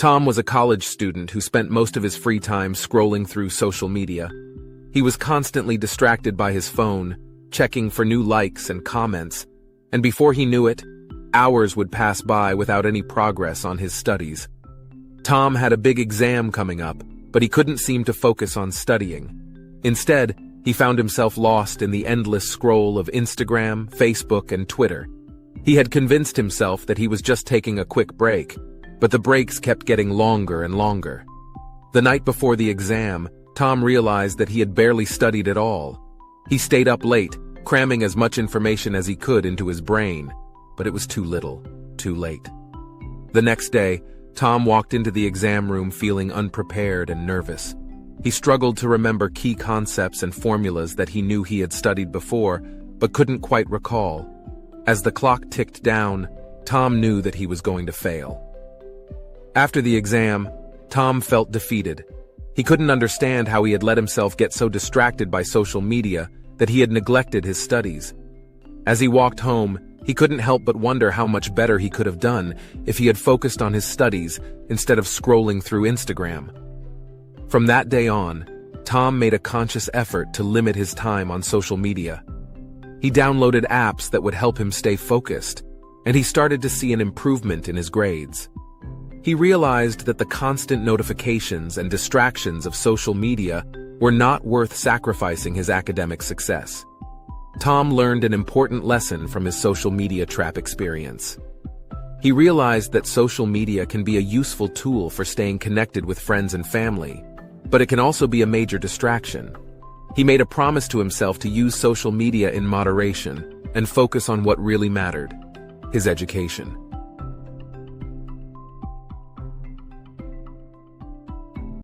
Tom was a college student who spent most of his free time scrolling through social media. He was constantly distracted by his phone, checking for new likes and comments, and before he knew it, hours would pass by without any progress on his studies. Tom had a big exam coming up, but he couldn't seem to focus on studying. Instead, he found himself lost in the endless scroll of Instagram, Facebook, and Twitter. He had convinced himself that he was just taking a quick break, but the breaks kept getting longer and longer. The night before the exam, Tom realized that he had barely studied at all. He stayed up late, cramming as much information as he could into his brain, but it was too little, too late. The next day, Tom walked into the exam room feeling unprepared and nervous. He struggled to remember key concepts and formulas that he knew he had studied before, but couldn't quite recall. As the clock ticked down, Tom knew that he was going to fail. After the exam, Tom felt defeated. He couldn't understand how he had let himself get so distracted by social media that he had neglected his studies. As he walked home, he couldn't help but wonder how much better he could have done if he had focused on his studies instead of scrolling through Instagram. From that day on, Tom made a conscious effort to limit his time on social media. He downloaded apps that would help him stay focused, and he started to see an improvement in his grades. He realized that the constant notifications and distractions of social media were not worth sacrificing his academic success. Tom learned an important lesson from his social media trap experience. He realized that social media can be a useful tool for staying connected with friends and family, but it can also be a major distraction. He made a promise to himself to use social media in moderation and focus on what really mattered: his education.